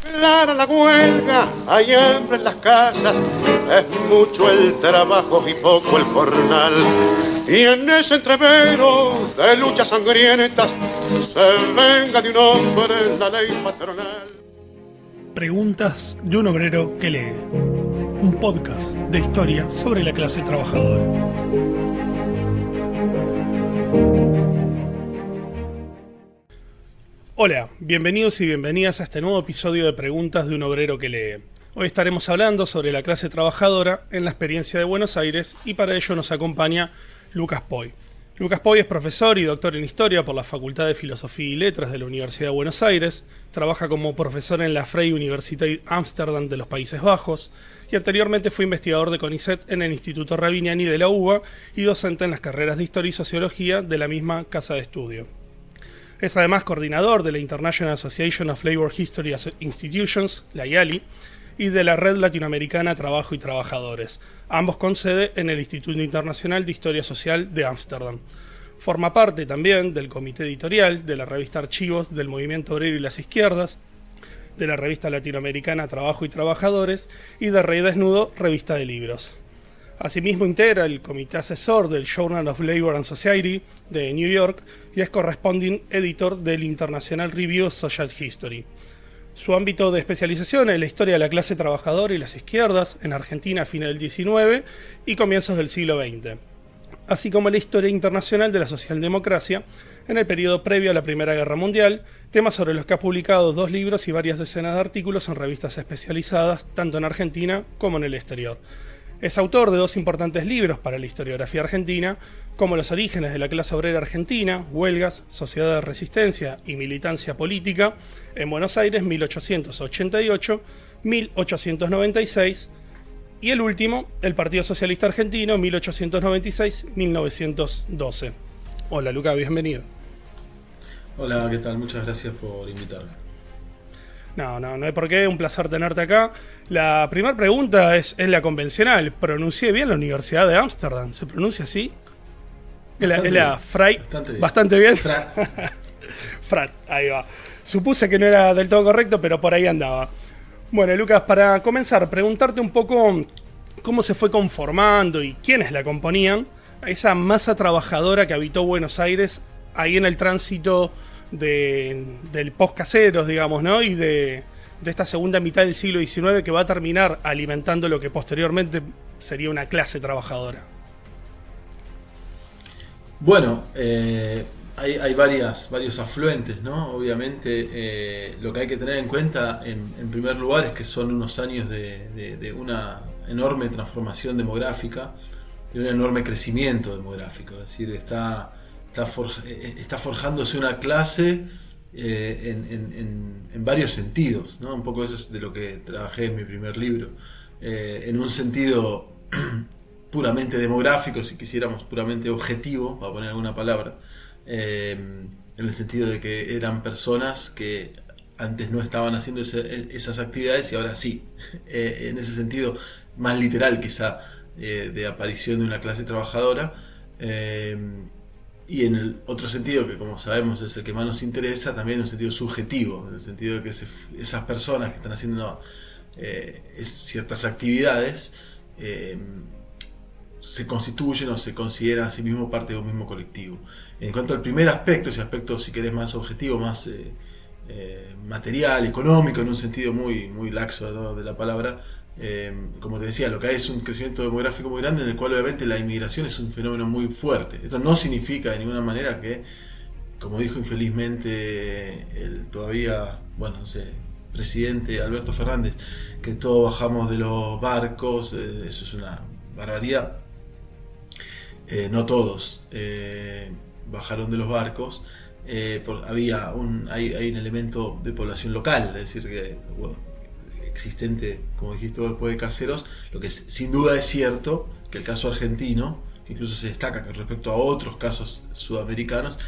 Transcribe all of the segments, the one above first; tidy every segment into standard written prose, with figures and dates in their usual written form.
Clara la huelga, hay hambre en las casas, es mucho el trabajo y poco el jornal. Y en ese entrevero de luchas sangrientas se venga de un hombre la ley patronal. Preguntas de un obrero que lee. Un podcast de historia sobre la clase trabajadora. Hola, bienvenidos y bienvenidas a este nuevo episodio de Preguntas de un obrero que lee. Hoy estaremos hablando sobre la clase trabajadora en la experiencia de Buenos Aires y para ello nos acompaña Lucas Poy. Lucas Poy es profesor y doctor en Historia por la Facultad de Filosofía y Letras de la Universidad de Buenos Aires, trabaja como profesor en la Freie Universiteit Amsterdam de los Países Bajos y anteriormente fue investigador de CONICET en el Instituto Rabiniani de la UBA y docente en las carreras de Historia y Sociología de la misma casa de estudio. Es además coordinador de la International Association of Labor History Institutions, la IALI, y de la Red Latinoamericana Trabajo y Trabajadores, ambos con sede en el Instituto Internacional de Historia Social de Ámsterdam. Forma parte también del comité editorial de la revista Archivos del Movimiento Obrero y las Izquierdas, de la revista latinoamericana Trabajo y Trabajadores y de Rey Desnudo, revista de libros. Asimismo integra el comité asesor del Journal of Labor and Society de New York y es corresponding editor del International Review of Social History. Su ámbito de especialización es la historia de la clase trabajadora y las izquierdas en Argentina a fines del XIX y comienzos del siglo XX, así como la historia internacional de la socialdemocracia en el periodo previo a la Primera Guerra Mundial, temas sobre los que ha publicado 2 libros y varias decenas de artículos en revistas especializadas tanto en Argentina como en el exterior. Es autor de 2 importantes libros para la historiografía argentina, como Los orígenes de la clase obrera argentina, Huelgas, Sociedad de Resistencia y Militancia Política, en Buenos Aires 1888-1896, y el último, El Partido Socialista Argentino 1896-1912. Hola Lucas, bienvenido. Hola, ¿qué tal? Muchas gracias por invitarme. No hay por qué, un placer tenerte acá. La primera pregunta es la convencional. ¿Pronuncié bien la Universidad de Ámsterdam? ¿Se pronuncia así? Es la Freie. Bastante bien. Frat, ahí va. Supuse que no era del todo correcto, pero por ahí andaba. Bueno, Lucas, para comenzar, preguntarte un poco cómo se fue conformando y quiénes la componían esa masa trabajadora que habitó Buenos Aires ahí en el tránsito del post-caseros, digamos, ¿no? Y de esta segunda mitad del siglo XIX que va a terminar alimentando lo que posteriormente sería una clase trabajadora. Bueno, hay varios afluentes, ¿no? Obviamente, lo que hay que tener en cuenta, en primer lugar, es que son unos años de una enorme transformación demográfica, de un enorme crecimiento demográfico. Es decir, está forjándose una clase en varios sentidos, ¿no? Un poco eso es de lo que trabajé en mi primer libro. En un sentido puramente demográfico, si quisiéramos, puramente objetivo, para poner alguna palabra, en el sentido de que eran personas que antes no estaban haciendo esas actividades y ahora sí. En ese sentido más literal quizá, de aparición de una clase trabajadora. Y en el otro sentido, que como sabemos es el que más nos interesa, también en un sentido subjetivo, en el sentido de que esas personas que están haciendo ciertas actividades se constituyen o se consideran a sí mismos parte de un mismo colectivo. En cuanto al primer aspecto, ese aspecto, si querés, más objetivo, más material, económico, en un sentido muy laxo, ¿no?, de la palabra, como te decía, lo que hay es un crecimiento demográfico muy grande en el cual obviamente la inmigración es un fenómeno muy fuerte. Esto no significa de ninguna manera que, como dijo infelizmente el todavía, presidente Alberto Fernández, que todos bajamos de los barcos. Eso es una barbaridad. No todos bajaron de los barcos. Hay un elemento de población local, es decir, que existente, como dijiste después de Caseros. Lo que sin duda es cierto, que el caso argentino, que incluso se destaca que respecto a otros casos sudamericanos,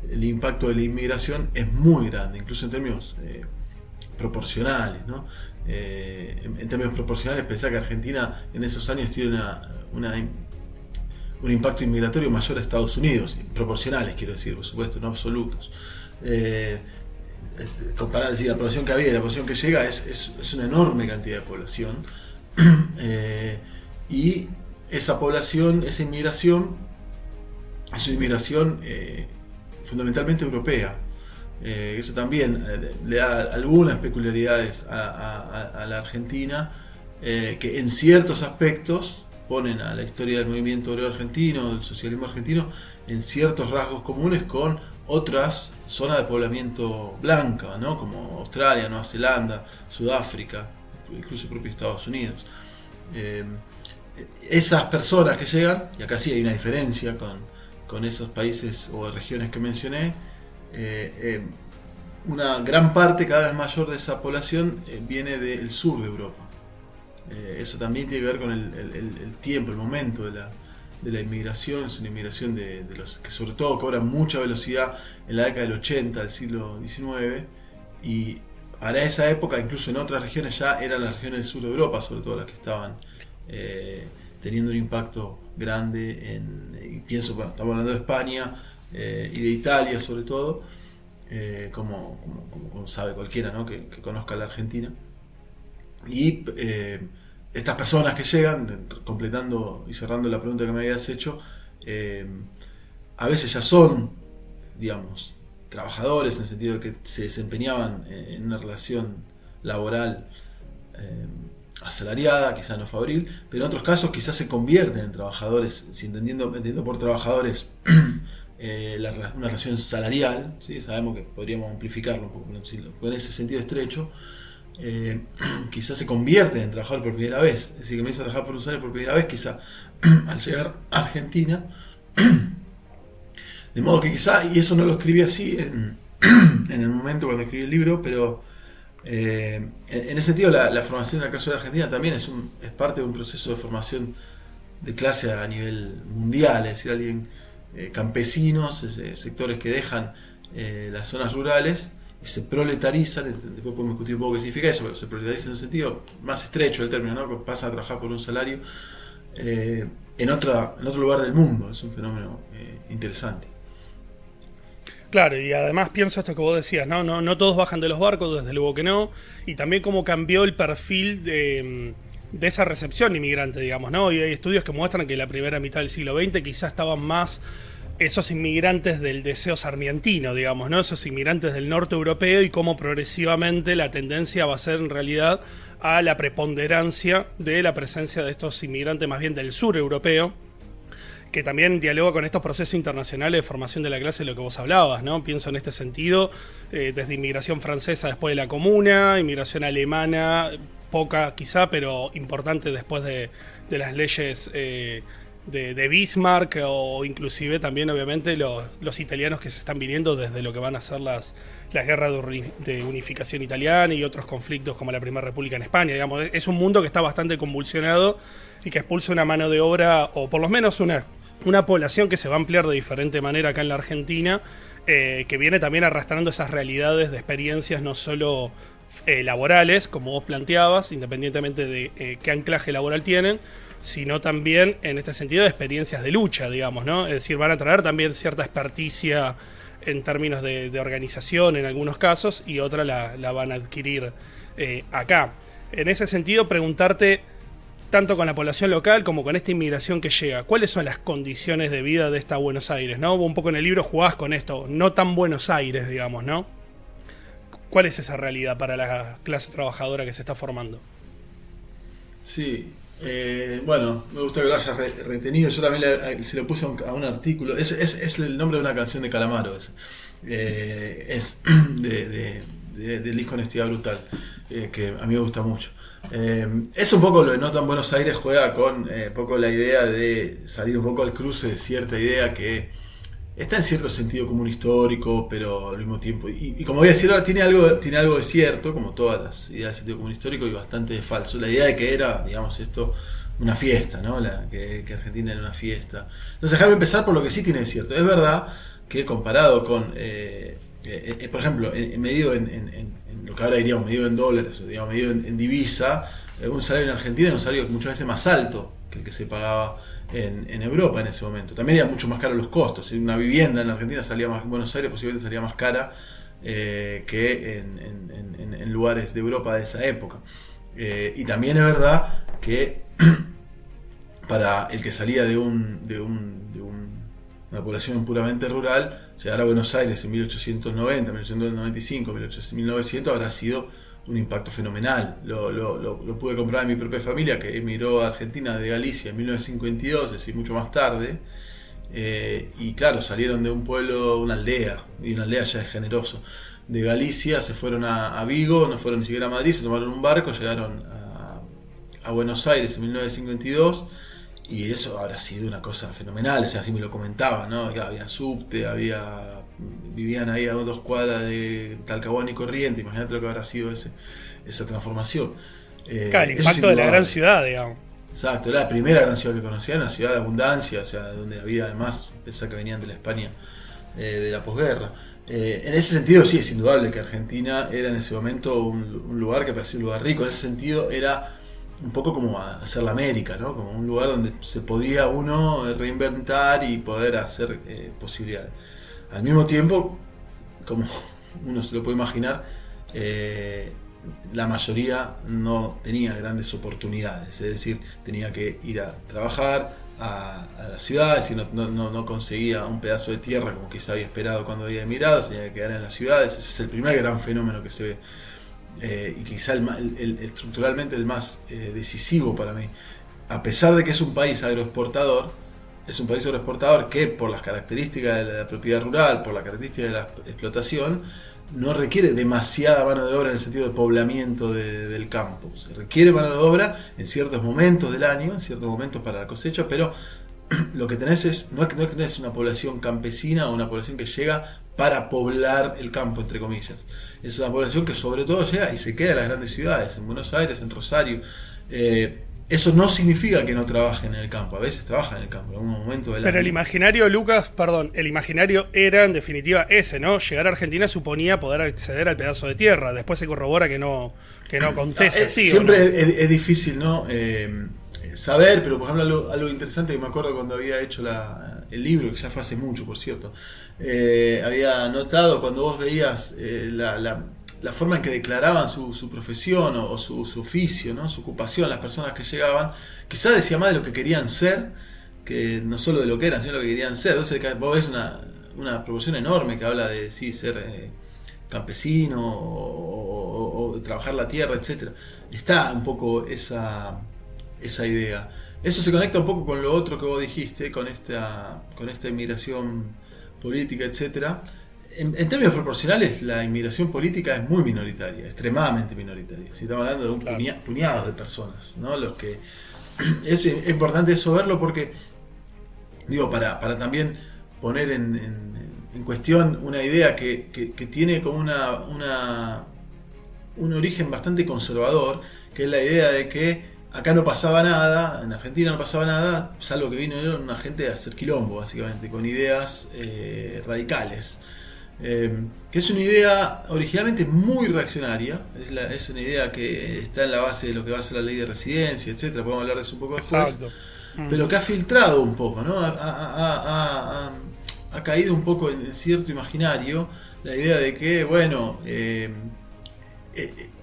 el impacto de la inmigración es muy grande, incluso en términos proporcionales, ¿no? En términos proporcionales, pensá que Argentina en esos años tiene un impacto inmigratorio mayor a Estados Unidos, proporcionales quiero decir, por supuesto, no absolutos. comparar, decir, la población que había y la población que llega es una enorme cantidad de población. Y esa población, esa inmigración, es una inmigración fundamentalmente europea. Eso también le da algunas peculiaridades a la Argentina, que en ciertos aspectos ponen a la historia del movimiento obrero argentino, del socialismo argentino, en ciertos rasgos comunes con otras zonas de poblamiento blanca, ¿no? Como Australia, Nueva Zelanda, Sudáfrica, incluso el propio Estados Unidos. Esas personas que llegan, y acá sí hay una diferencia con esos países o regiones que mencioné, una gran parte, cada vez mayor, de esa población viene del sur de Europa. Eso también tiene que ver con el tiempo, el momento de la inmigración. Es una inmigración de los que sobre todo cobran mucha velocidad en la década del 80 del siglo XIX, y para esa época, incluso en otras regiones, ya eran las regiones del sur de Europa, sobre todo las que estaban teniendo un impacto grande y pienso, estamos hablando de España y de Italia sobre todo, como sabe cualquiera, ¿no? que conozca la Argentina. Y estas personas que llegan, completando y cerrando la pregunta que me habías hecho, a veces ya son, digamos, trabajadores, en el sentido de que se desempeñaban en una relación laboral asalariada, quizás no favoril, pero en otros casos quizás se convierten en trabajadores, entendiendo por trabajadores una relación salarial, ¿sí? Sabemos que podríamos amplificarlo un poco, con ese sentido estrecho. Quizás se convierten en trabajador por primera vez, es decir, que comienza a trabajar por un salario por primera vez, quizás al llegar a Argentina. De modo que quizá, y eso no lo escribí así en el momento cuando escribí el libro, pero en ese sentido la formación en la clase de Argentina también es parte de un proceso de formación de clase a nivel mundial, es decir, alguien, campesinos, sectores que dejan las zonas rurales y se proletarizan. Después podemos discutir un poco qué significa eso, pero se proletarizan en un sentido más estrecho del término, ¿no? Que pasan a trabajar por un salario en otro lugar del mundo. Es un fenómeno interesante. Claro, y además pienso esto que vos decías, no todos bajan de los barcos, desde luego que no, y también cómo cambió el perfil de esa recepción inmigrante, digamos, ¿no? Y hay estudios que muestran que en la primera mitad del siglo XX quizás estaban más esos inmigrantes del deseo sarmientino, digamos, ¿no? Esos inmigrantes del norte europeo, y cómo progresivamente la tendencia va a ser en realidad a la preponderancia de la presencia de estos inmigrantes más bien del sur europeo, que también dialoga con estos procesos internacionales de formación de la clase de lo que vos hablabas, ¿no? Pienso en este sentido, desde inmigración francesa después de la Comuna, inmigración alemana, poca quizá, pero importante después de las leyes de Bismarck, o inclusive también obviamente los italianos que se están viniendo desde lo que van a ser las guerras de unificación italiana y otros conflictos como la Primera República en España. Digamos, es un mundo que está bastante convulsionado y que expulsa una mano de obra, o por lo menos una población que se va a ampliar de diferente manera acá en la Argentina, que viene también arrastrando esas realidades de experiencias no solo laborales, como vos planteabas, independientemente de qué anclaje laboral tienen, sino también en este sentido de experiencias de lucha, digamos, ¿no? Es decir, van a traer también cierta experticia en términos de organización en algunos casos, y otra la van a adquirir acá. En ese sentido, preguntarte, tanto con la población local como con esta inmigración que llega, ¿cuáles son las condiciones de vida de esta Buenos Aires, ¿no? Un poco en el libro jugás con esto, no tan Buenos Aires, digamos, ¿no? ¿Cuál es esa realidad para la clase trabajadora que se está formando? Sí, bueno, me gusta que lo hayas retenido. Yo también se lo puse a un artículo. Es el nombre de una canción de Calamaro. Es del disco Honestidad Brutal, que a mí me gusta mucho. Es un poco lo de No Tan Buenos Aires, juega con un poco la idea de salir un poco al cruce de cierta idea que está en cierto sentido como un histórico, pero al mismo tiempo, y como voy a decir ahora, tiene algo de cierto, como todas las ideas de sentido común histórico, y bastante de falso. La idea de que era, digamos, esto una fiesta, ¿no? Que Argentina era una fiesta. Entonces, déjame empezar por lo que sí tiene de cierto. Es verdad que comparado con, por ejemplo, medido en lo que ahora diríamos, medido en dólares, o digamos, medido en divisa, un salario en Argentina era un salario muchas veces más alto que el que se pagaba en Europa en ese momento. También eran mucho más caros los costos. Una vivienda en Argentina salía más, en Buenos Aires posiblemente salía más cara que en lugares de Europa de esa época. Y también es verdad que para el que salía de una población puramente rural, llegar a Buenos Aires en 1890, 1895, 1900 habrá sido un impacto fenomenal. Lo pude comprobar en mi propia familia, que emigró a Argentina de Galicia en 1952, es decir, mucho más tarde. Y claro, salieron de un pueblo, una aldea, y una aldea ya es generoso, de Galicia, se fueron a Vigo, no fueron ni siquiera a Madrid, se tomaron un barco, llegaron a Buenos Aires en 1952, y eso habrá sido una cosa fenomenal. O sea, así me lo comentaban, ¿no? Había subte, vivían ahí a 2 cuadras de Talcahuano y Corrientes. Imagínate lo que habrá sido esa transformación. Claro, el impacto de la gran ciudad, digamos. Exacto, era la primera gran ciudad que conocían, una ciudad de abundancia, o sea, donde había además, pensá que venían de la España de la posguerra. En ese sentido sí, es indudable que Argentina era en ese momento un lugar que parecía un lugar rico. En ese sentido era un poco como hacer la América, ¿no? Como un lugar donde se podía uno reinventar y poder hacer posibilidades. Al mismo tiempo, como uno se lo puede imaginar, la mayoría no tenía grandes oportunidades, es decir, tenía que ir a trabajar a las ciudades y no conseguía un pedazo de tierra como quizá había esperado cuando había emigrado, se tenía que quedar en las ciudades. Ese es el primer gran fenómeno que se ve, y quizá estructuralmente el más decisivo para mí. A pesar de que es un país agroexportador, que por las características de la propiedad rural, por las características de la explotación, no requiere demasiada mano de obra en el sentido de poblamiento del campo. Se requiere mano de obra en ciertos momentos del año, en ciertos momentos para la cosecha, pero lo que tenés no es que tenés una población campesina o una población que llega para poblar el campo, entre comillas. Es una población que sobre todo llega y se queda en las grandes ciudades, en Buenos Aires, en Rosario. Eso no significa que no trabajen en el campo, a veces trabajan en el campo en algún momento del año. Pero el imaginario, Lucas, el imaginario era en definitiva ese, ¿no? Llegar a Argentina suponía poder acceder al pedazo de tierra. Después se corrobora que no acontece así. Siempre ¿o no? es difícil, ¿no? Saber, pero por ejemplo algo interesante que me acuerdo cuando había hecho el libro, que ya fue hace mucho, por cierto, había notado cuando vos veías la forma en que declaraban su profesión o su oficio, ¿no? Su ocupación, las personas que llegaban, quizás decía más de lo que querían ser, que no solo de lo que eran, sino de lo que querían ser. Entonces vos ves una proporción enorme que habla de ser campesino o trabajar la tierra, etcétera. Está un poco esa idea. Eso se conecta un poco con lo otro que vos dijiste, con esta inmigración política, etcétera. En términos proporcionales, la inmigración política es muy minoritaria, extremadamente minoritaria. Si estamos hablando de un puñado de personas, ¿no? Los que es importante eso verlo porque, digo, para también poner en cuestión una idea que tiene como un origen bastante conservador, que es la idea de que acá no pasaba nada, en Argentina no pasaba nada, salvo que vino una gente a hacer quilombo, básicamente, con ideas radicales. Que es una idea originalmente muy reaccionaria, es una idea que está en la base de lo que va a ser la ley de residencia, etcétera. Podemos hablar de eso un poco después. Exacto. Pero que ha filtrado un poco, ¿no? Ha caído un poco en cierto imaginario la idea de que, bueno,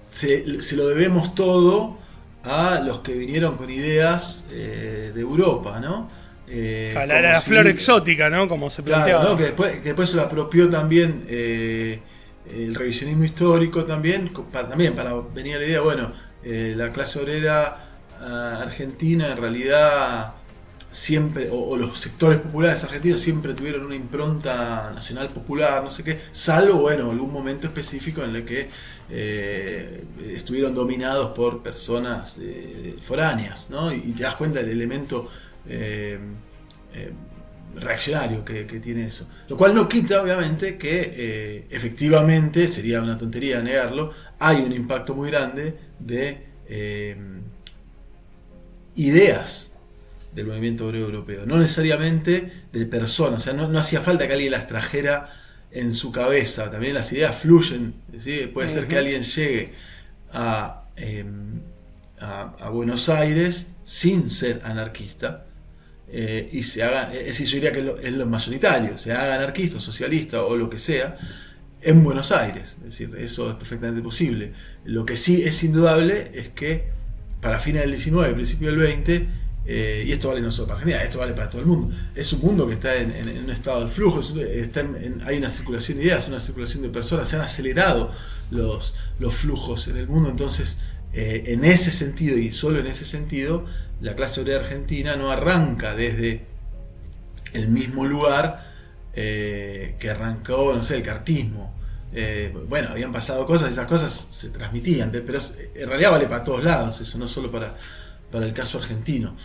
se lo debemos todo a los que vinieron con ideas de Europa, ¿no? La flor exótica, ¿no? Como se planteaba. Claro, ¿no? Que después se lo apropió también el revisionismo histórico también para venir a la idea, bueno, la clase obrera argentina en realidad siempre, o los sectores populares argentinos siempre tuvieron una impronta nacional popular, no sé qué, salvo, bueno, algún momento específico en el que estuvieron dominados por personas foráneas, ¿no? Y te das cuenta del elemento reaccionario que tiene eso, lo cual no quita obviamente que efectivamente, sería una tontería negarlo, hay un impacto muy grande de ideas del movimiento obrero europeo, no necesariamente de personas, o sea, no hacía falta que alguien las trajera en su cabeza, también las ideas fluyen, ¿sí? Puede ser que alguien llegue a Buenos Aires sin ser anarquista, y se haga, es decir, yo diría que es lo mayoritario, se haga anarquista, socialista o lo que sea, en Buenos Aires. Es decir, eso es perfectamente posible. Lo que sí es indudable es que para fines del 19, principio del 20, y esto vale no solo para Argentina, esto vale para todo el mundo, es un mundo que está en un estado de flujo, hay una circulación de ideas, una circulación de personas, se han acelerado los flujos en el mundo. Entonces, en ese sentido, y solo en ese sentido, la clase obrera argentina no arranca desde el mismo lugar que arrancó, no sé, el cartismo. Bueno, habían pasado cosas, esas cosas se transmitían, pero en realidad vale para todos lados, eso no solo para el caso argentino.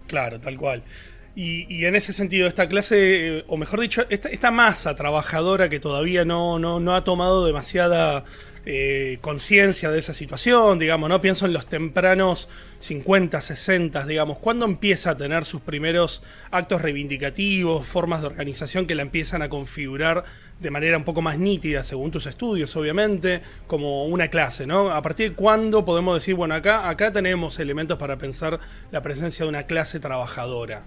Claro, tal cual. Y en ese sentido, esta clase, o mejor dicho, esta masa trabajadora que todavía no ha tomado demasiada conciencia de esa situación, digamos, ¿no? Pienso en los tempranos 50, 60, digamos, ¿cuándo empieza a tener sus primeros actos reivindicativos, formas de organización que la empiezan a configurar de manera un poco más nítida, según tus estudios, obviamente, como una clase, ¿no? ¿A partir de cuándo podemos decir, bueno, acá tenemos elementos para pensar la presencia de una clase trabajadora?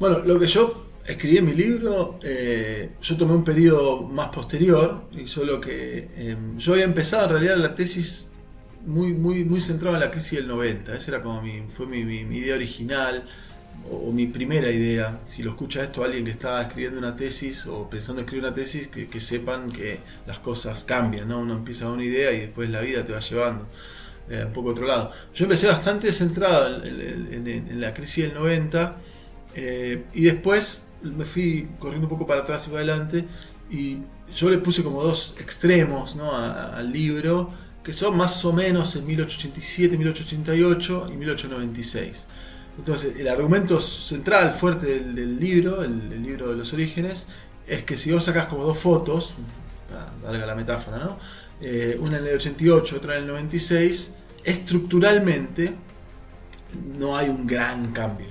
Bueno, lo que yo escribí en mi libro, yo tomé un periodo más posterior, y solo que yo había empezado en realidad la tesis muy centrada en la crisis del 90. Esa era como fue mi idea original, o mi primera idea. Si lo escucha esto alguien que está escribiendo una tesis o pensando en escribir una tesis, que sepan que las cosas cambian, ¿no? Uno empieza con una idea y después la vida te va llevando un poco a otro lado. Yo empecé bastante centrado en la crisis del 90, y después me fui corriendo un poco para atrás y para adelante, y yo le puse como dos extremos, ¿no? al libro, que son más o menos en 1887, 1888 y 1896. Entonces, el argumento central, fuerte del libro, el libro de los orígenes, es que si vos sacás como dos fotos, valga la metáfora, ¿no? Una en el 88, otra en el 96, estructuralmente no hay un gran cambio.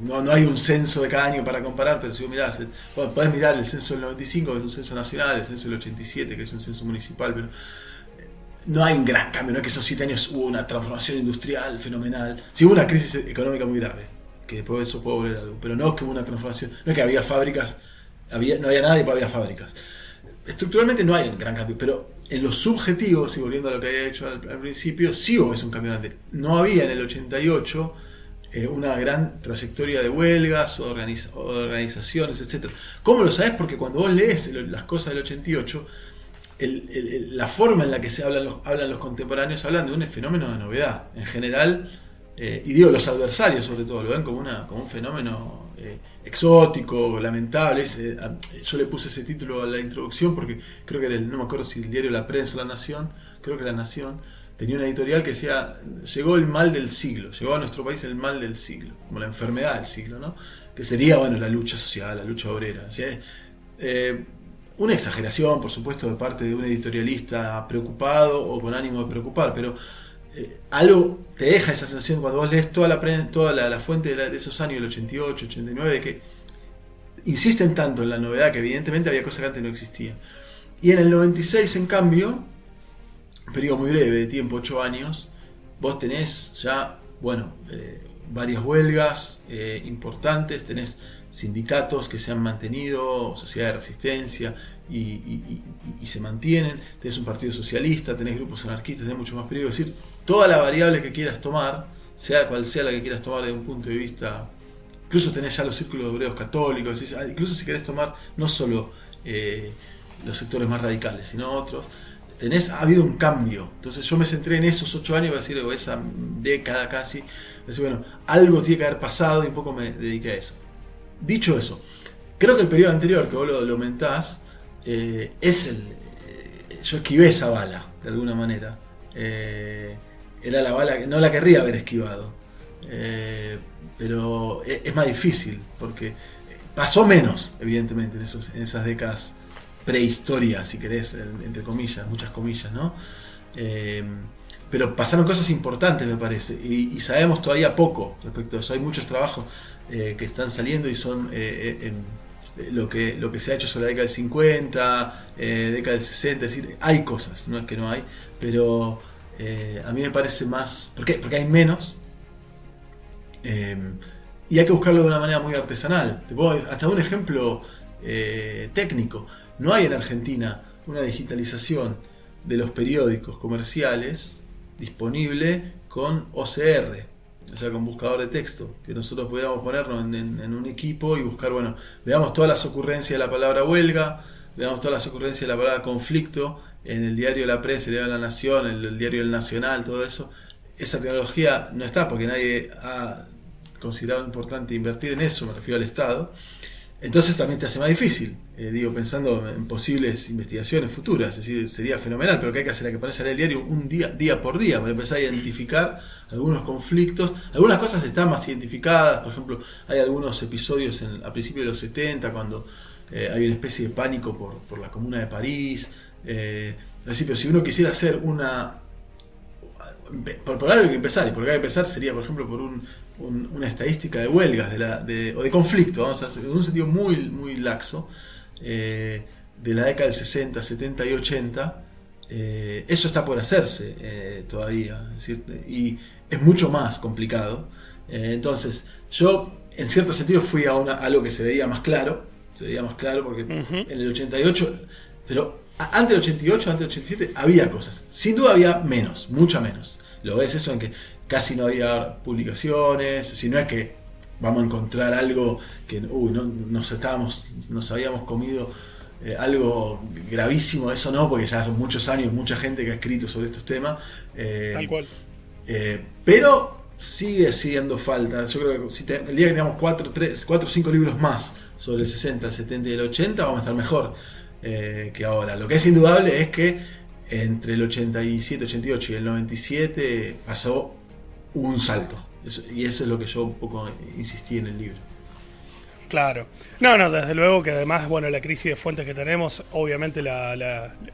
No hay un censo de cada año para comparar, pero si vos mirás, podés mirar el censo del 95, que es un censo nacional, el censo del 87, que es un censo municipal, pero no hay un gran cambio. No es que esos 7 años hubo una transformación industrial fenomenal. Sí hubo una crisis económica muy grave, que después de eso puedo volver a algo, pero no es que hubo una transformación, no es que había fábricas, no había nada y después había fábricas. Estructuralmente no hay un gran cambio, pero en los subjetivos, y volviendo a lo que había hecho al principio, sí hubo un cambio grande. No había en el 88 una gran trayectoria de huelgas o organizaciones, etc. ¿Cómo lo sabés? Porque cuando vos lees las cosas del 88, la forma en la que se hablan los contemporáneos, hablan de un fenómeno de novedad. En general, y digo, los adversarios sobre todo, lo ven como un fenómeno exótico, lamentable. Yo le puse ese título a la introducción porque creo que no me acuerdo si el diario La Prensa o La Nación, creo que La Nación, tenía una editorial que decía: llegó el mal del siglo, llegó a nuestro país el mal del siglo, como la enfermedad del siglo, ¿no? Que sería, bueno, la lucha social, la lucha obrera. O sea, una exageración, por supuesto, de parte de un editorialista preocupado o con ánimo de preocupar, pero algo te deja esa sensación cuando vos lees toda la fuente de esos años, el 88, 89, de que insisten tanto en la novedad que evidentemente había cosas que antes no existían. Y en el 96, en cambio, un periodo muy breve de tiempo, 8 años, vos tenés ya, bueno, varias huelgas importantes, tenés sindicatos que se han mantenido, sociedad de resistencia, y se mantienen, tenés un partido socialista, tenés grupos anarquistas, tenés mucho más periodo. Es decir, toda la variable que quieras tomar, sea cual sea la que quieras tomar desde un punto de vista, incluso tenés ya los círculos de obreros católicos, incluso si querés tomar no solo los sectores más radicales, sino otros, ha habido un cambio. Entonces yo me centré en esos 8 años, voy a decir, esa década casi, decir, bueno, algo tiene que haber pasado, y un poco me dediqué a eso. Dicho eso, creo que el periodo anterior que vos lo aumentás, yo esquivé esa bala, de alguna manera. Era la bala que no la querría haber esquivado, pero es más difícil, porque pasó menos, evidentemente, en esas décadas prehistoria, si querés, entre comillas, muchas comillas, ¿no? Pero pasaron cosas importantes, me parece, y sabemos todavía poco respecto a eso. Hay muchos trabajos que están saliendo y son lo que se ha hecho sobre la década del 50, década del 60, es decir, hay cosas, no es que no hay, pero a mí me parece más, porque hay menos, y hay que buscarlo de una manera muy artesanal. Te puedo hasta un ejemplo técnico. No hay en Argentina una digitalización de los periódicos comerciales disponible con OCR, o sea, con buscador de texto, que nosotros pudiéramos ponernos en un equipo y buscar, bueno, veamos todas las ocurrencias de la palabra huelga, veamos todas las ocurrencias de la palabra conflicto en el diario La Prensa, el diario La Nación, el diario El Nacional, todo eso. Esa tecnología no está porque nadie ha considerado importante invertir en eso, me refiero al Estado. Entonces también te hace más difícil, pensando en posibles investigaciones futuras, es decir, sería fenomenal, pero ¿qué hay que hacer? Hay que ponerse a leer el diario día por día, para empezar a identificar algunos conflictos. Algunas cosas están más identificadas, por ejemplo, hay algunos episodios a principios de los 70, cuando hay una especie de pánico por la Comuna de París. Es decir, pero si uno quisiera hacer por algo hay que empezar, y por acá hay que empezar sería, por ejemplo, por una estadística de huelgas o de conflicto, vamos a hacer en un sentido muy, muy laxo, de la década del 60, 70 y 80. Eso está por hacerse todavía, es decir, y es mucho más complicado. Entonces, yo en cierto sentido fui a algo que se veía más claro porque en el 88, pero antes del 88, antes del 87 había cosas, sin duda había menos, mucha menos. Lo ves eso en que casi no había publicaciones, si no es que vamos a encontrar algo que nos habíamos comido algo gravísimo, eso no, porque ya son muchos años, mucha gente que ha escrito sobre estos temas. Tal cual. Pero sigue siendo falta. Yo creo que el día que tengamos 4 o 5 libros más sobre el 60, el 70 y el 80, vamos a estar mejor que ahora. Lo que es indudable es que entre el 87, 88 y el 97 pasó un salto. Y eso es lo que yo un poco insistí en el libro. Claro. No, desde luego que además, bueno, la crisis de fuentes que tenemos, obviamente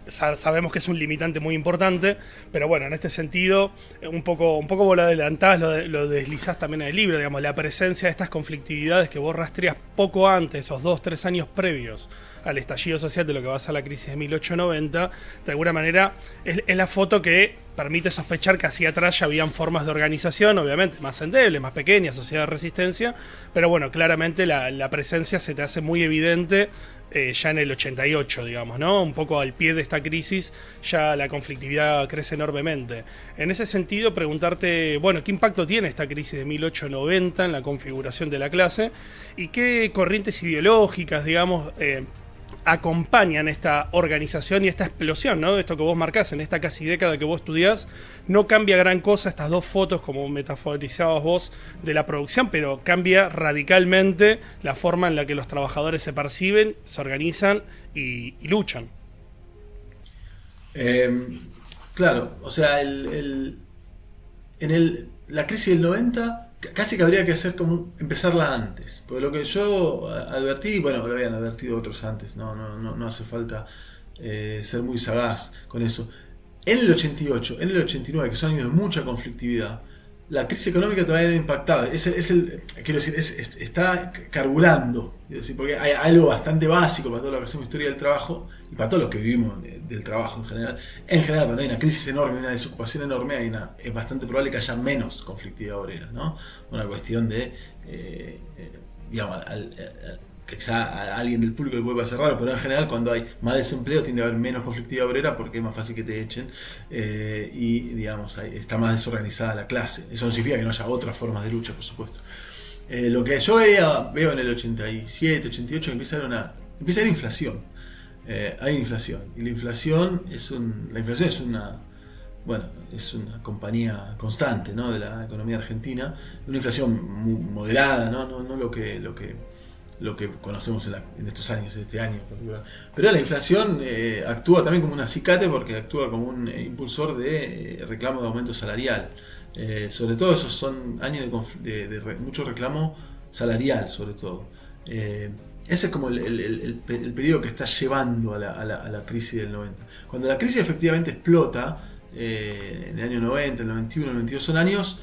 sabemos que es un limitante muy importante, pero bueno, en este sentido, un poco vos lo adelantás, lo deslizás también en el libro, digamos, la presencia de estas conflictividades que vos rastreas poco antes, esos 2-3 años previos al estallido social de lo que va a ser la crisis de 1890, de alguna manera es la foto que permite sospechar que hacia atrás ya habían formas de organización, obviamente más endebles, más pequeñas, sociedad de resistencia, pero bueno, claramente la presencia se te hace muy evidente ya en el 88, digamos, ¿no? Un poco al pie de esta crisis ya la conflictividad crece enormemente. En ese sentido, preguntarte, bueno, ¿qué impacto tiene esta crisis de 1890 en la configuración de la clase? ¿Y qué corrientes ideológicas, digamos, acompañan esta organización y esta explosión, ¿no? Esto que vos marcás en esta casi década que vos estudiás, no cambia gran cosa estas dos fotos, como metaforizabas vos, de la producción, pero cambia radicalmente la forma en la que los trabajadores se perciben, se organizan y luchan. Claro, o sea, la crisis del 90 casi que habría que hacer como empezarla antes, porque lo que yo advertí, bueno, lo habían advertido otros antes, no hace falta ser muy sagaz con eso. En el 88, en el 89, que son años de mucha conflictividad, la crisis económica todavía no ha impactado, está carburando, porque hay algo bastante básico para todo lo que hacemos historia del trabajo y para todos los que vivimos del trabajo en general. En general, cuando hay una crisis enorme, una desocupación enorme, es bastante probable que haya menos conflictividad obrera, ¿no? Una cuestión de, que quizá a alguien del público le puede parecer raro, pero en general cuando hay más desempleo tiende a haber menos conflictividad obrera porque es más fácil que te echen está más desorganizada la clase. Eso no significa que no haya otras formas de lucha, por supuesto. Lo que yo veo en el 87, 88, empieza a haber inflación. Hay inflación, y la inflación es una compañía constante, ¿no?, de la economía argentina, una inflación muy moderada, no lo que conocemos en estos años, este año en particular. Pero la inflación actúa también como un acicate, porque actúa como un impulsor de reclamo de aumento salarial. Sobre todo esos son años de mucho reclamo salarial, sobre todo. Ese es como el periodo que está llevando a la crisis del 90. Cuando la crisis efectivamente explota, en el año 90, el 91, el 92, son años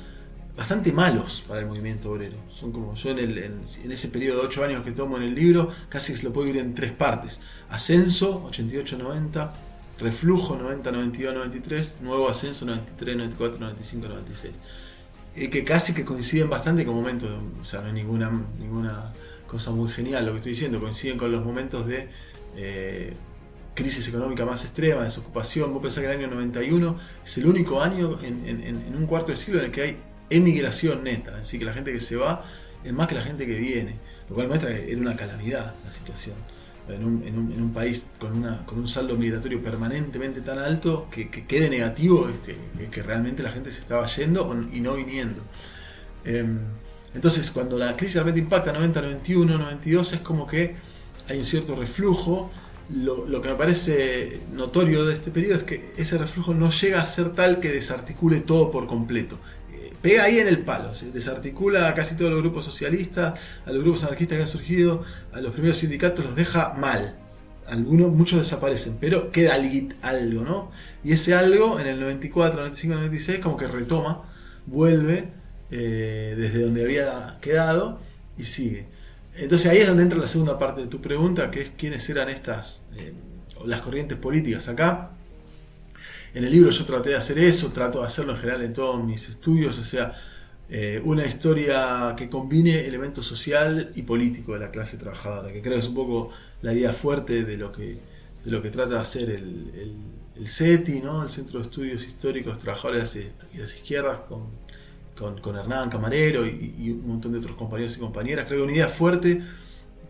bastante malos para el movimiento obrero. Son como yo en ese periodo de 8 años que tomo en el libro, casi se lo puedo dividir en 3 partes. Ascenso, 88-90, reflujo, 90-92-93, nuevo ascenso, 93-94-95-96. Que casi que coinciden bastante con momentos, o sea, no hay ninguna cosa muy genial lo que estoy diciendo, coinciden con los momentos de crisis económica más extrema, desocupación. Vos pensás que el año 91 es el único año en un cuarto de siglo en el que hay emigración neta, es decir, que la gente que se va es más que la gente que viene, lo cual muestra que era una calamidad la situación. En un país con un saldo migratorio permanentemente tan alto, que quede negativo, es que realmente la gente se estaba yendo y no viniendo. Entonces, cuando la crisis realmente impacta 90, 91, 92, es como que hay un cierto reflujo. Lo que me parece notorio de este periodo es que ese reflujo no llega a ser tal que desarticule todo por completo. Pega ahí en el palo, ¿sí? Desarticula a casi todos los grupos socialistas, a los grupos anarquistas que han surgido, a los primeros sindicatos los deja mal. Muchos desaparecen, pero queda algo, ¿no? Y ese algo en el 94, 95, 96 como que retoma, vuelve desde donde había quedado y sigue. Entonces ahí es donde entra la segunda parte de tu pregunta, que es quiénes eran las corrientes políticas acá. En el libro yo traté de hacer eso, trato de hacerlo en general en todos mis estudios, o sea, una historia que combine elemento social y político de la clase trabajadora, que creo que es un poco la idea fuerte de lo que trata de hacer el CETI, ¿no? El Centro de Estudios Históricos Trabajadores y las Izquierdas, con Hernán Camarero y un montón de otros compañeros y compañeras. Creo que una idea fuerte,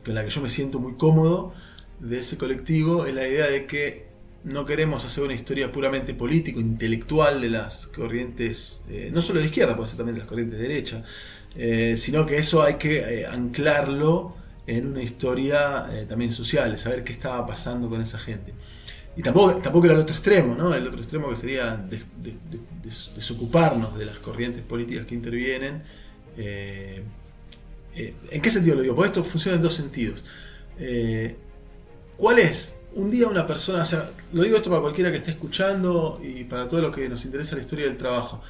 con la que yo me siento muy cómodo de ese colectivo, es la idea de que no queremos hacer una historia puramente político-intelectual de las corrientes, no solo de izquierda, puede ser también de las corrientes de derecha, sino que eso hay que anclarlo en una historia también social, saber qué estaba pasando con esa gente. Y tampoco era el otro extremo, ¿no? El otro extremo que sería desocuparnos de las corrientes políticas que intervienen. ¿En qué sentido lo digo? Porque esto funciona en dos sentidos. ¿Cuál es? Un día una persona, o sea, lo digo esto para cualquiera que esté escuchando y para todos los que nos interesa la historia del trabajo.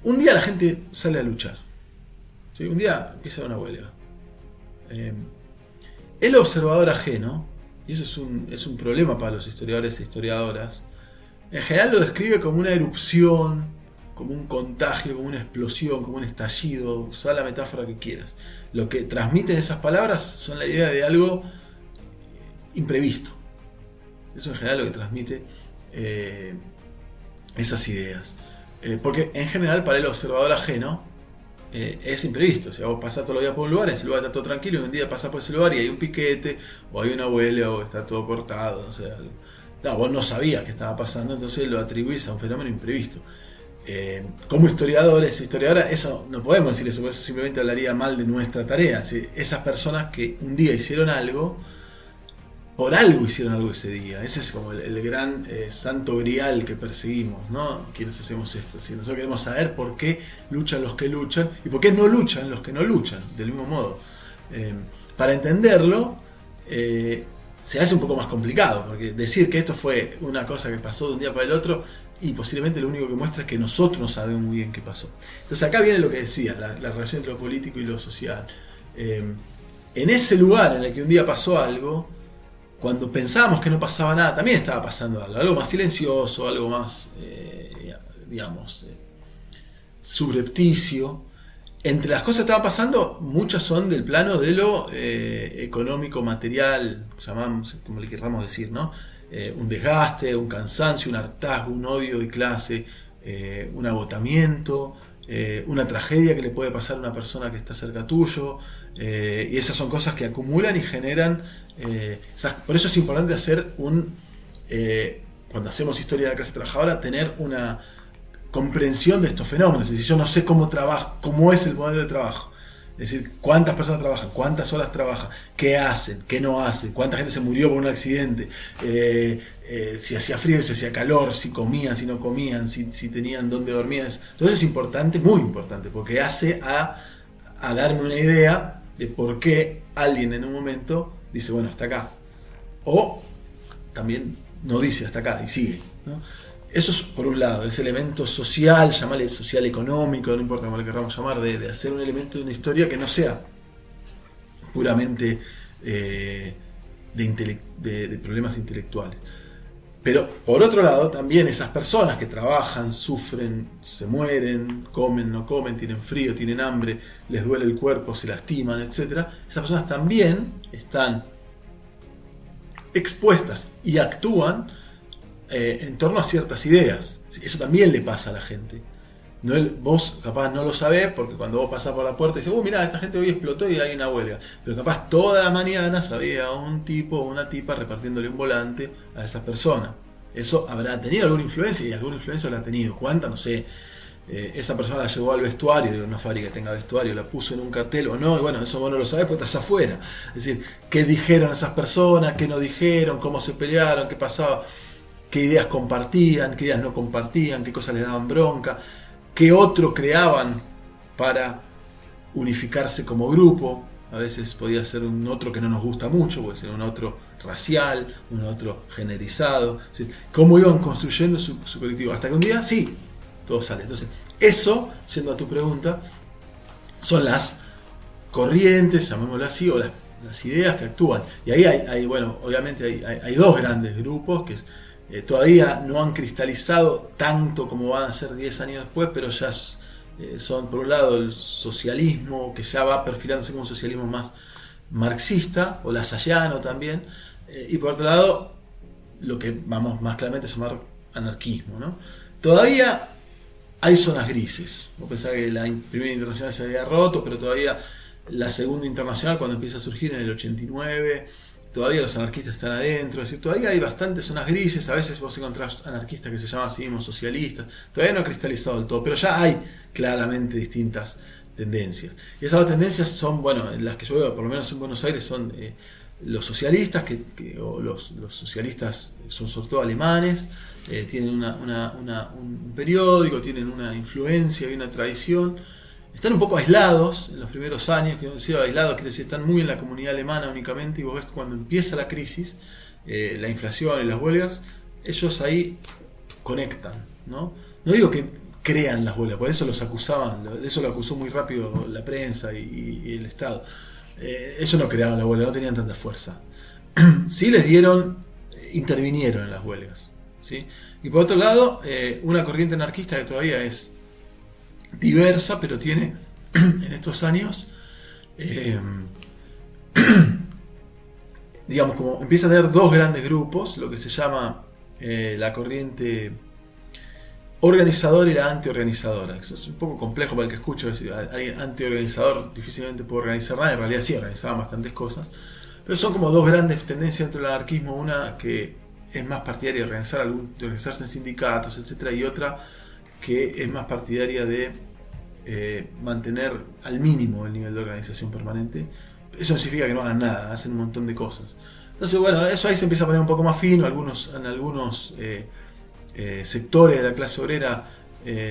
Un día la gente sale a luchar, ¿sí? Un día empieza una huelga. El observador ajeno, y eso es un problema para los historiadores e historiadoras, en general lo describe como una erupción, como un contagio, como una explosión, como un estallido, usa la metáfora que quieras. Lo que transmiten esas palabras son la idea de algo imprevisto. Eso en general lo que transmite esas ideas. Porque en general para el observador ajeno es imprevisto. O sea, vos pasás todos los días por un lugar, ese lugar está todo tranquilo, y un día pasás por ese lugar y hay un piquete, o hay una huelga, o está todo cortado, no sé, algo. No, vos no sabías qué estaba pasando, entonces lo atribuís a un fenómeno imprevisto. Como historiadores, historiadoras, eso no podemos decir eso, porque eso simplemente hablaría mal de nuestra tarea. ¿Sí? Esas personas que un día hicieron algo, por algo hicieron algo ese día. Ese es como el gran santo grial que perseguimos, ¿no? Quienes hacemos esto. ¿Sí? Nosotros queremos saber por qué luchan los que luchan y por qué no luchan los que no luchan, del mismo modo. Para entenderlo, se hace un poco más complicado, porque decir que esto fue una cosa que pasó de un día para el otro, y posiblemente lo único que muestra es que nosotros no sabemos muy bien qué pasó. Entonces acá viene lo que decía, la relación entre lo político y lo social. En ese lugar en el que un día pasó algo, cuando pensábamos que no pasaba nada, también estaba pasando algo más silencioso, algo más, subrepticio. Entre las cosas que estaban pasando, muchas son del plano de lo económico, material, llamamos, como le querramos decir, ¿no? Un desgaste, un cansancio, un hartazgo, un odio de clase, un agotamiento, una tragedia que le puede pasar a una persona que está cerca tuyo, y esas son cosas que acumulan y generan. Por eso es importante hacer cuando hacemos historia de la clase trabajadora, tener una comprensión de estos fenómenos. Es decir, yo no sé cómo es el modelo de trabajo. Es decir, cuántas personas trabajan, cuántas horas trabajan, qué hacen, qué no hacen, cuánta gente se murió por un accidente, si hacía frío, si hacía calor, si comían, si no comían, si tenían dónde dormían. Todo eso es importante, muy importante, porque hace a darme una idea de por qué alguien en un momento dice, bueno, hasta acá. O también no dice hasta acá y sigue, ¿no? Eso es por un lado, ese elemento social, llamarle social económico, no importa cómo le queramos llamar, de hacer un elemento de una historia que no sea puramente de problemas intelectuales. Pero por otro lado, también esas personas que trabajan, sufren, se mueren, comen, no comen, tienen frío, tienen hambre, les duele el cuerpo, se lastiman, etcétera, esas personas también están expuestas y actúan en torno a ciertas ideas. Eso también le pasa a la gente. No, vos capaz no lo sabés porque cuando vos pasás por la puerta y dices, mirá, esta gente hoy explotó y hay una huelga. Pero capaz toda la mañana sabía un tipo o una tipa repartiéndole un volante a esa persona. Eso habrá tenido alguna influencia y alguna influencia la ha tenido. ¿Cuánta? No sé. Esa persona la llevó al vestuario, digo, una fábrica que tenga vestuario, la puso en un cartel o no, y bueno, eso vos no lo sabés porque estás afuera. Es decir, ¿qué dijeron esas personas? ¿Qué no dijeron? ¿Cómo se pelearon? ¿Qué pasaba? ¿Qué ideas compartían? ¿Qué ideas no compartían? ¿Qué cosas les daban bronca? ¿Qué otro creaban para unificarse como grupo? A veces podía ser un otro que no nos gusta mucho, puede ser un otro racial, un otro generizado. Es decir, ¿cómo iban construyendo su colectivo? Hasta que un día, sí, todo sale. Entonces, eso, yendo a tu pregunta, son las corrientes, llamémoslo así, o las ideas que actúan. Y ahí hay bueno, obviamente hay dos grandes grupos que todavía no han cristalizado tanto como van a ser 10 años después, pero ya son, por un lado, el socialismo, que ya va perfilándose como un socialismo más marxista, o lasallano también, y por otro lado, lo que vamos más claramente a llamar anarquismo, ¿no? Todavía hay zonas grises. Vos pensás que la primera internacional se había roto, pero todavía la segunda internacional, cuando empieza a surgir en el 89, todavía los anarquistas están adentro. Es decir, todavía hay bastantes zonas grises. A veces vos encontrás anarquistas que se llaman así mismos socialistas. Todavía no ha cristalizado del todo, pero ya hay claramente distintas tendencias. Y esas dos tendencias son, bueno, las que yo veo, por lo menos en Buenos Aires, son los socialistas, o los socialistas son sobre todo alemanes, tienen un periódico, tienen una influencia y una tradición. Están un poco aislados en los primeros años, quiero decir aislados, quiere decir están muy en la comunidad alemana únicamente, y vos ves que cuando empieza la crisis, la inflación y las huelgas, ellos ahí conectan, ¿no? No digo que crean las huelgas, por eso los acusaban, eso lo acusó muy rápido la prensa y el Estado. Ellos no crearon la huelga, no tenían tanta fuerza. Sí les intervinieron en las huelgas, ¿sí? Y por otro lado, una corriente anarquista que todavía es diversa, pero tiene en estos años, digamos, como empieza a tener dos grandes grupos, lo que se llama la corriente organizadora y la antiorganizadora. Eso es un poco complejo para el que escucho, es decir, alguien antiorganizador difícilmente puede organizar nada, en realidad sí organizaban bastantes cosas, pero son como dos grandes tendencias dentro del anarquismo, una que es más partidaria de organizarse en sindicatos, etcétera, y otra que es más partidaria de mantener al mínimo el nivel de organización permanente. Eso no significa que no hagan nada, hacen un montón de cosas. Entonces, bueno, eso ahí se empieza a poner un poco más fino. En algunos sectores de la clase obrera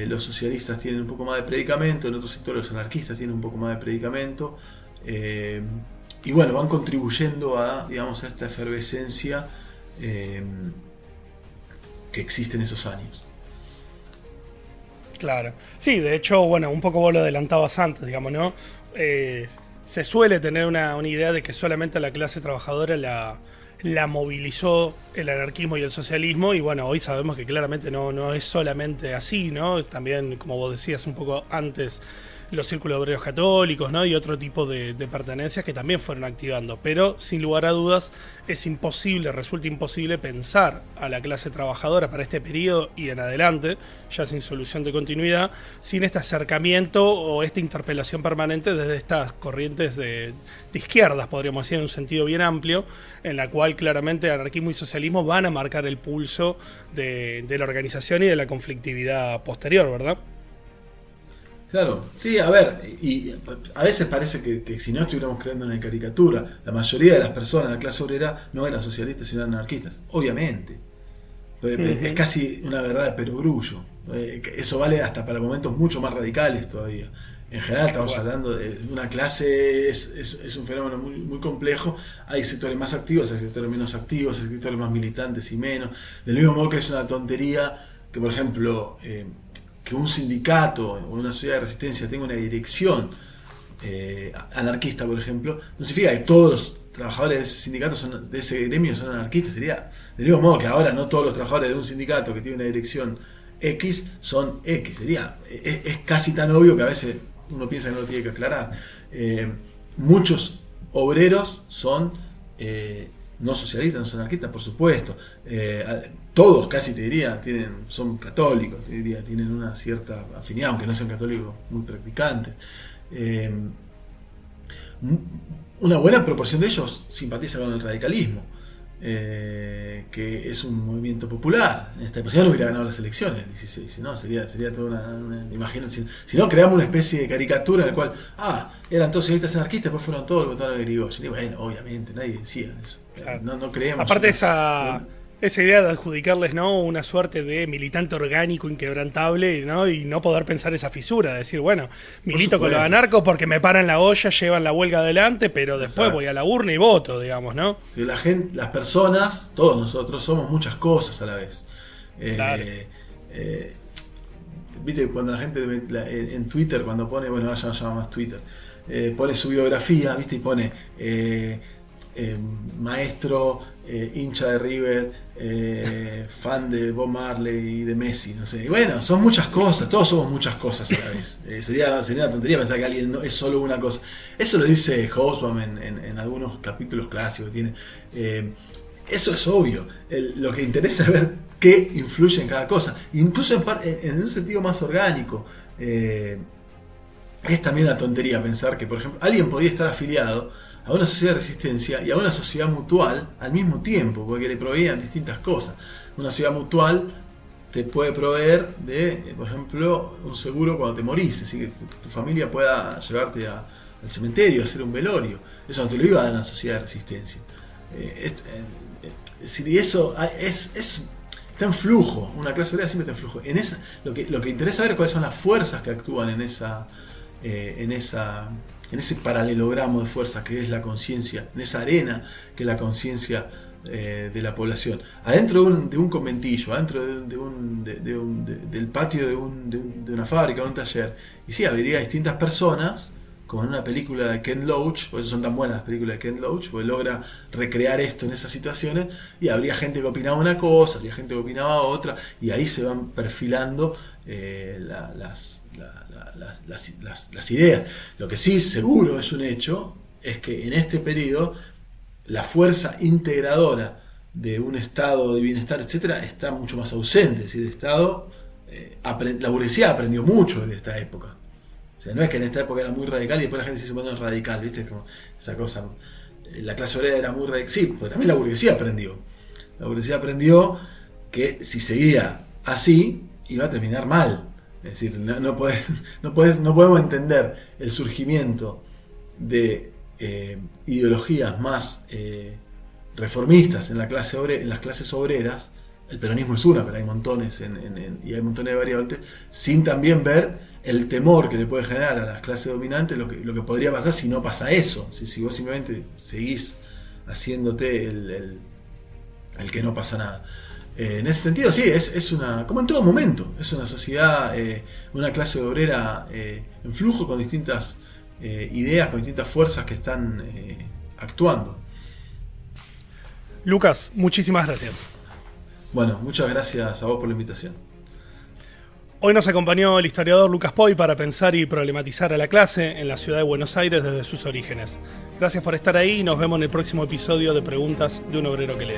los socialistas tienen un poco más de predicamento, en otros sectores los anarquistas tienen un poco más de predicamento, y bueno, van contribuyendo a, digamos, a esta efervescencia que existe en esos años. Claro. Sí, de hecho, bueno, un poco vos lo adelantabas antes, digamos, ¿no? Se suele tener una idea de que solamente la clase trabajadora la movilizó el anarquismo y el socialismo, y bueno, hoy sabemos que claramente no es solamente así, ¿no? También, como vos decías un poco antes, los círculos obreros católicos, ¿no? Y otro tipo de pertenencias que también fueron activando, pero sin lugar a dudas resulta imposible pensar a la clase trabajadora para este periodo y en adelante, ya sin solución de continuidad, sin este acercamiento o esta interpelación permanente desde estas corrientes de izquierdas, podríamos decir, en un sentido bien amplio, en la cual claramente anarquismo y socialismo van a marcar el pulso de la organización y de la conflictividad posterior, ¿verdad? Claro, sí, a ver, y a veces parece que si no estuviéramos creando una caricatura, la mayoría de las personas de la clase obrera no eran socialistas sino eran anarquistas, obviamente. Es casi una verdad de perogrullo. Eso vale hasta para momentos mucho más radicales todavía. En general estamos hablando de una clase, es un fenómeno muy, muy complejo. Hay sectores más activos, hay sectores menos activos, hay sectores más militantes y menos. Del mismo modo que es una tontería que, por ejemplo, que un sindicato o una sociedad de resistencia tenga una dirección anarquista, por ejemplo, no significa que todos trabajadores de ese sindicato, de ese gremio, son anarquistas. Sería del mismo modo que ahora no todos los trabajadores de un sindicato que tiene una dirección X son X. Es casi tan obvio que a veces uno piensa que no lo tiene que aclarar. Muchos obreros son no socialistas, no son anarquistas, por supuesto. Todos, casi te diría, son católicos, te diría, tienen una cierta afinidad, aunque no sean católicos muy practicantes. Una buena proporción de ellos simpatiza con el radicalismo, que es un movimiento popular. En esta época, si no hubiera ganado las elecciones, el 16, ¿no? Sería toda imagínate, si no, creamos una especie de caricatura en la cual, eran todos socialistas anarquistas, después fueron todos y votaron a Irigoyen. Y bueno, obviamente, nadie decía eso. Claro. No creemos. Aparte esa idea de adjudicarles, ¿no?, una suerte de militante orgánico inquebrantable, ¿no?, y no poder pensar esa fisura, de decir, bueno, milito con los anarcos porque me paran la olla, llevan la huelga adelante, pero después voy a la urna y voto, digamos, ¿no? Las personas, todos nosotros, somos muchas cosas a la vez. Claro. Viste, cuando la gente en Twitter, cuando pone, bueno, ahora ya no llama más Twitter, pone su biografía, viste, y pone maestro, hincha de River, fan de Bob Marley y de Messi, no sé. Y bueno, son muchas cosas, todos somos muchas cosas a la vez. Sería una tontería pensar que alguien es solo una cosa. Eso lo dice Hobsbawm en algunos capítulos clásicos que tiene. Eso es obvio. Lo que interesa es ver qué influye en cada cosa. Incluso en un sentido más orgánico. Es también una tontería pensar que, por ejemplo, alguien podía estar afiliado a una sociedad de resistencia y a una sociedad mutual al mismo tiempo, porque le proveían distintas cosas. Una sociedad mutual te puede proveer de, por ejemplo, un seguro cuando te morís, así que tu familia pueda llevarte al cementerio, a hacer un velorio. Eso no te lo iba a dar una sociedad de resistencia. Es decir, y eso está en flujo. Una clase obrera siempre está en flujo. Lo que interesa ver es cuáles son las fuerzas que actúan en ese paralelogramo de fuerzas que es la conciencia, en esa arena que es la conciencia de la población. Adentro de un conventillo, adentro del patio de una fábrica, de un taller, y sí, habría distintas personas, como en una película de Ken Loach, por eso son tan buenas las películas de Ken Loach, porque logra recrear esto en esas situaciones, y habría gente que opinaba una cosa, habría gente que opinaba otra, y ahí se van perfilando las ideas. Lo que sí seguro es un hecho es que en este periodo la fuerza integradora de un estado de bienestar, etcétera, está mucho más ausente. Es decir, el Estado, la burguesía aprendió mucho de esta época. O sea, no es que en esta época era muy radical y después la gente se hizo menos radical, ¿viste? Es como esa cosa. La clase obrera era muy radical. Sí, porque también la burguesía aprendió. La burguesía aprendió que si seguía así iba a terminar mal. Es decir, no podemos entender el surgimiento de ideologías más reformistas en las clases obreras. El peronismo es una, pero hay montones y hay montones de variables, sin también ver el temor que le puede generar a las clases dominantes lo que podría pasar si no pasa eso. Si vos simplemente seguís haciéndote el que no pasa nada. En ese sentido, sí, es una, como en todo momento, es una sociedad, una clase obrera en flujo con distintas ideas, con distintas fuerzas que están actuando. Lucas, muchísimas gracias. Bueno, muchas gracias a vos por la invitación. Hoy nos acompañó el historiador Lucas Poy para pensar y problematizar a la clase en la ciudad de Buenos Aires desde sus orígenes. Gracias por estar ahí y nos vemos en el próximo episodio de Preguntas de un obrero que lee.